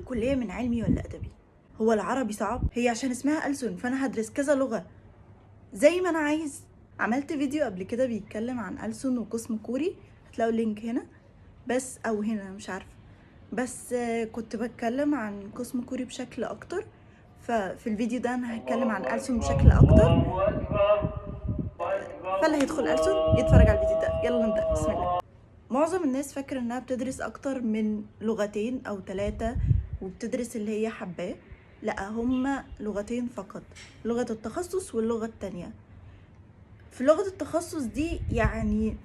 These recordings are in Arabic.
الكلية من علمي ولا أدبي؟ هو العربي صعب؟ هي عشان اسمها ألسن فأنا هدرس كذا لغة زي ما أنا عايز. عملت فيديو قبل كده بيتكلم عن ألسن وقسم كوري، هتلاقوا اللينك هنا بس أو هنا مش عارفة. بس كنت بتكلم عن قسم كوري بشكل أكتر، ففي الفيديو ده أنا هتكلم عن ألسن بشكل أكتر. فاللي هيدخل ألسن يتفرج على الفيديو ده. يلا نبدأ، بسم الله. معظم الناس فاكرة انها بتدرس اكتر من لغتين او 3 وبتدرس اللي هي حباه. لا، هما لغتين فقط، لغة التخصص واللغة التانية. في لغة التخصص دي يعني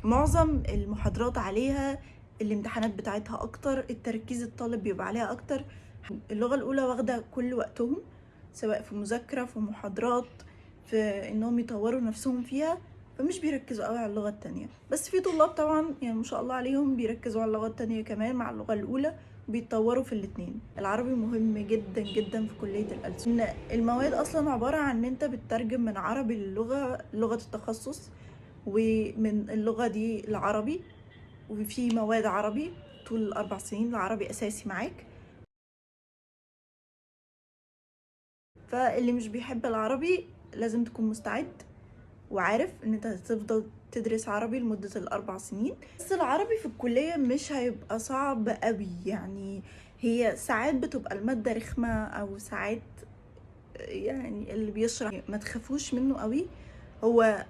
معظم المحاضرات عليها، الامتحانات بتاعتها اكتر، التركيز الطالب بيبقى عليها اكتر. اللغة الاولى واخدة كل وقتهم، سواء في مذاكرة، في محاضرات، في انهم يطوروا نفسهم فيها، فمش بيركزوا قوي على اللغة التانية. بس في طلاب طبعا يعني ما شاء الله عليهم بيركزوا على اللغة التانية كمان مع اللغة الاولى، بيتطوروا في الاتنين. العربي مهم جدا جدا في كلية الألسن. المواد اصلا عبارة عن ان انت بتترجم من عربي للغة، لغة التخصص، ومن اللغة دي العربي. وفي مواد عربي طول ال4 سنين، العربي أساسي معاك. فاللي مش بيحب العربي لازم تكون مستعد وعارف ان انت هتفضل تدرس عربي لمدة ال4 سنين. بس العربي في الكلية مش هيبقى صعب قوي، يعني هي ساعات بتبقى المادة رخمة او ساعات يعني اللي بيشرح ما تخافوش منه قوي. هو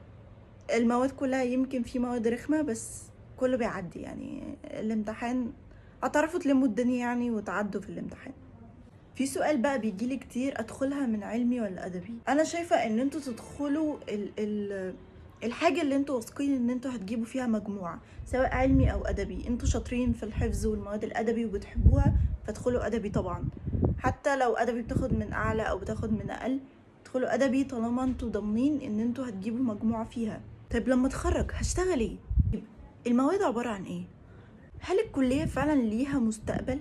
المواد كلها يمكن في مواد رخمة بس كله بيعدي، يعني الامتحان هتعرفوا تلموا الدنيا يعني وتعدوا في الامتحان. في سؤال بقى بيجيلي كتير، ادخلها من علمي ولا ادبي؟ انا شايفة ان انتوا تدخلوا الحاجة اللي انتوا واثقين ان انتوا هتجيبوا فيها مجموعة، سواء علمي او ادبي. انتوا شاطرين في الحفظ والمواد الادبي وبتحبوها فادخلوا ادبي طبعا. حتى لو ادبي بتاخد من اعلى او بتاخد من اقل، ادخلوا ادبي طالما انتوا ضامنين ان انتوا هتجيبوا مجموعة فيها. طيب لما اتخرج هشتغل ايه؟ المواد عبارة عن ايه؟ هل الكلية فعلا ليها مستقبل؟